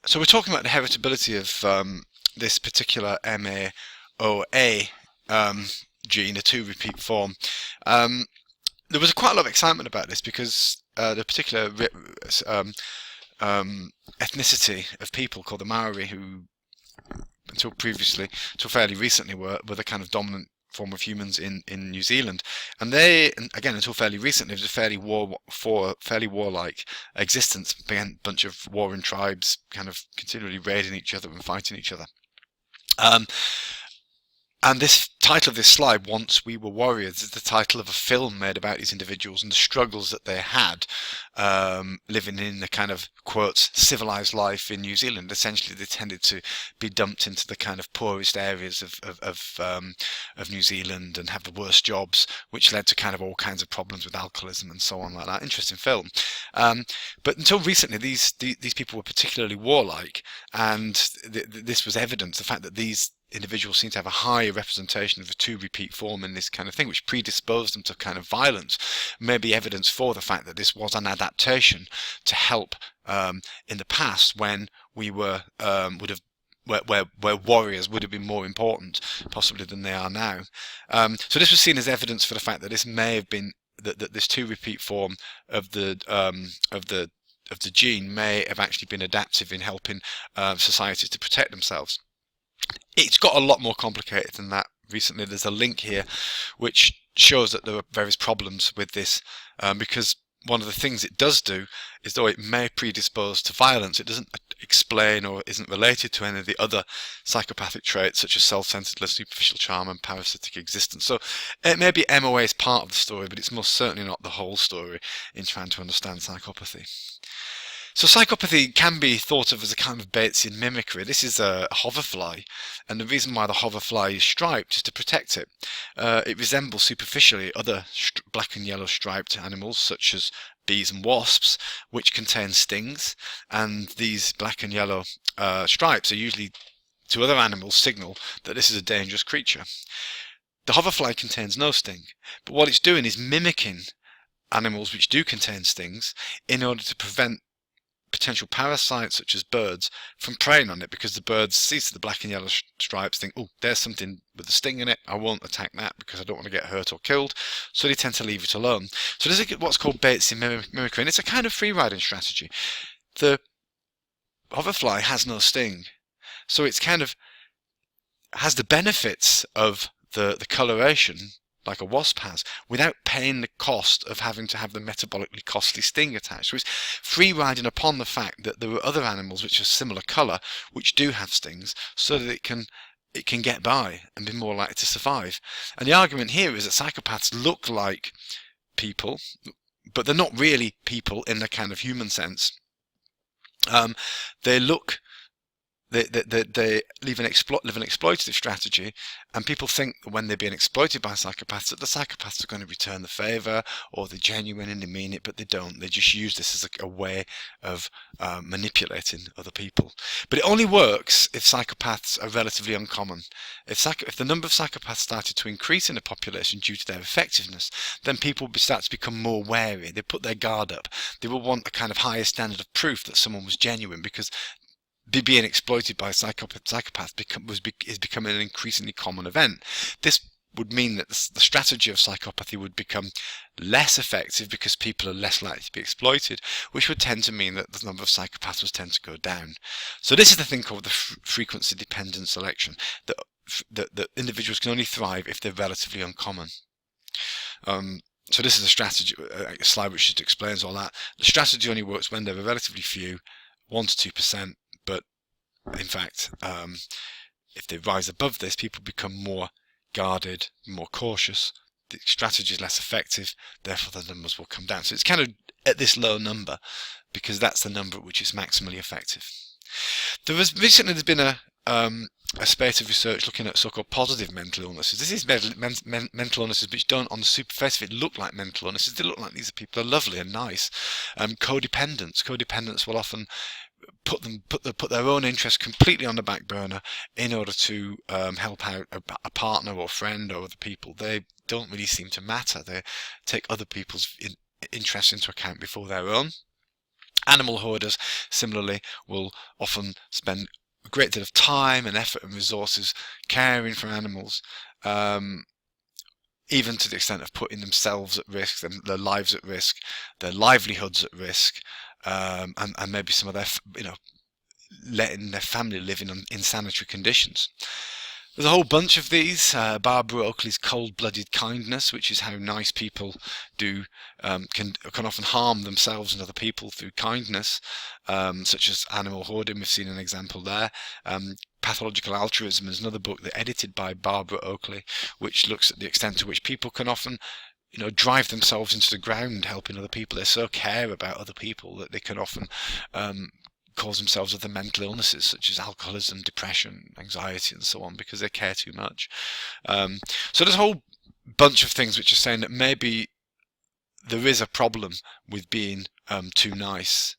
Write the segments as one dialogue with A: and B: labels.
A: So we're talking about the heritability of this particular MAOA gene, a 2 repeat form. Um, there was quite a lot of excitement about this because the particular um, ethnicity of people called the Maori, who until fairly recently, were the kind of dominant form of humans in New Zealand, and they, again, until fairly recently, it was a fairly warlike existence, began a bunch of warring tribes, kind of continually raiding each other and fighting each other. Um, and this title of this slide, Once We Were Warriors, is the title of a film made about these individuals and the struggles that they had living in the kind of, quotes, civilized life in New Zealand. Essentially, they tended to be dumped into the kind of poorest areas of New Zealand and have the worst jobs, which led to kind of all kinds of problems with alcoholism and so on like that. Interesting film. But until recently, these people were particularly warlike, and this was evidence, the fact that these individuals seem to have a higher representation of the 2 repeat form in this kind of thing, which predisposed them to kind of violence, may be evidence for the fact that this was an adaptation to help in the past, when we were where warriors would have been more important possibly than they are now. So this was seen as evidence for the fact that this may have been that this 2 repeat form of the gene may have actually been adaptive in helping societies to protect themselves. It's got a lot more complicated than that. Recently, there's a link here which shows that there are various problems with this, because one of the things it does do is, though it may predispose to violence, it doesn't explain or isn't related to any of the other psychopathic traits such as self-centeredness, superficial charm and parasitic existence. So it may be MOA is part of the story, but it's most certainly not the whole story in trying to understand psychopathy. So psychopathy can be thought of as a kind of Batesian mimicry. This is a hoverfly, and the reason why the hoverfly is striped is to protect it. It resembles superficially other black and yellow striped animals such as bees and wasps, which contain stings, and these black and yellow stripes are usually, to other animals, signal that this is a dangerous creature. The hoverfly contains no sting, but what it's doing is mimicking animals which do contain stings in order to prevent potential parasites such as birds from preying on it, because the birds see the black and yellow stripes, think, oh, there's something with a sting in it, I won't attack that because I don't want to get hurt or killed, so they tend to leave it alone. So this is what's called Batesian mimicry, and it's a kind of free riding strategy. The hoverfly has no sting, so it's kind of has the benefits of the coloration like a wasp has, without paying the cost of having to have the metabolically costly sting attached. So it's free riding upon the fact that there are other animals which are similar colour which do have stings, so that it can get by and be more likely to survive. And the argument here is that psychopaths look like people, but they're not really people in the kind of human sense. They live an exploitative strategy, and people think that when they're being exploited by psychopaths, that the psychopaths are going to return the favour, or they're genuine and they mean it, but they don't. They just use this as a way of manipulating other people. But it only works if psychopaths are relatively uncommon. If the number of psychopaths started to increase in the population due to their effectiveness, then people will start to become more wary. They put their guard up. They will want a kind of higher standard of proof that someone was genuine, because being exploited by a psychopath is becoming an increasingly common event. This would mean that the strategy of psychopathy would become less effective because people are less likely to be exploited, which would tend to mean that the number of psychopaths would tend to go down. So this is the thing called the frequency-dependent selection, that individuals can only thrive if they're relatively uncommon. So this is a strategy, a slide which just explains all that. The strategy only works when there are relatively few, 1 to 2%, but in fact, if they rise above this, people become more guarded, more cautious. The strategy is less effective, therefore the numbers will come down. So it's kind of at this low number because that's the number at which it's maximally effective. Recently there's been a spate of research looking at so-called positive mental illnesses. This is mental illnesses which don't, on the surface of it, look like mental illnesses. They look like these people are lovely and nice. Codependents will often put their own interests completely on the back burner in order to help out a partner or friend or other people. They don't really seem to matter. They take other people's interests into account before their own. Animal hoarders, similarly, will often spend a great deal of time and effort and resources caring for animals, even to the extent of putting themselves at risk, their lives at risk, their livelihoods at risk, and maybe some of their, letting their family live in insanitary conditions. There's a whole bunch of these. Barbara Oakley's cold-blooded kindness, which is how nice people can often harm themselves and other people through kindness, such as animal hoarding. We've seen an example there. Pathological Altruism is another book edited by Barbara Oakley, which looks at the extent to which people can often drive themselves into the ground helping other people. They so care about other people that they can often cause themselves other mental illnesses such as alcoholism, depression, anxiety, and so on, because they care too much. So there's a whole bunch of things which are saying that maybe there is a problem with being too nice.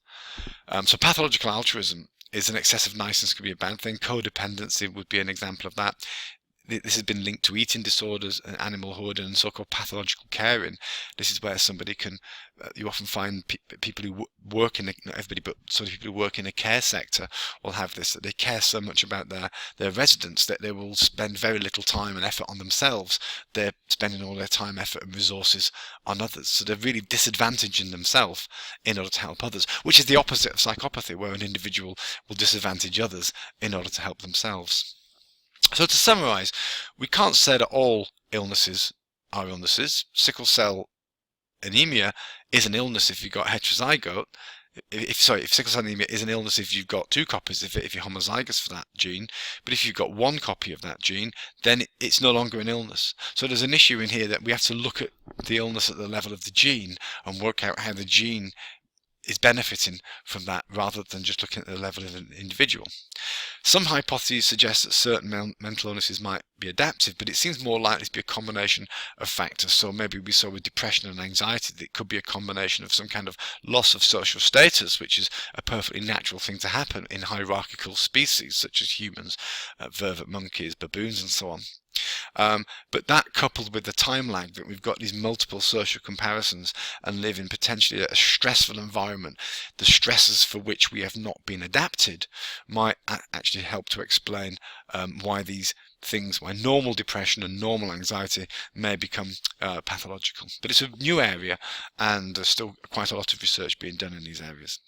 A: So pathological altruism is an excessive niceness could be a bad thing. Codependency would be an example of that. This has been linked to eating disorders and animal hoarding and so-called pathological caring. This is where somebody can, you often find people who work in, not everybody, but sort of people who work in a care sector will have this, that they care so much about their residents that they will spend very little time and effort on themselves. They're spending all their time, effort and resources on others. So they're really disadvantaging themselves in order to help others, which is the opposite of psychopathy, where an individual will disadvantage others in order to help themselves. So to summarise, we can't say that all illnesses are illnesses. Sickle cell anemia is an illness if you've got heterozygote. If sickle cell anemia is an illness if you've got 2 copies of it, if you're homozygous for that gene, but if you've got 1 copy of that gene, then it's no longer an illness. So there's an issue in here that we have to look at the illness at the level of the gene and work out how the gene is benefiting from that rather than just looking at the level of an individual. Some hypotheses suggest that certain mental illnesses might be adaptive, but it seems more likely to be a combination of factors. So maybe we saw with depression and anxiety that it could be a combination of some kind of loss of social status, which is a perfectly natural thing to happen in hierarchical species such as humans, vervet monkeys, baboons and so on. But that coupled with the time lag that we've got these multiple social comparisons and live in potentially a stressful environment, the stresses for which we have not been adapted might actually help to explain why these things, why normal depression and normal anxiety may become pathological. But it's a new area and there's still quite a lot of research being done in these areas.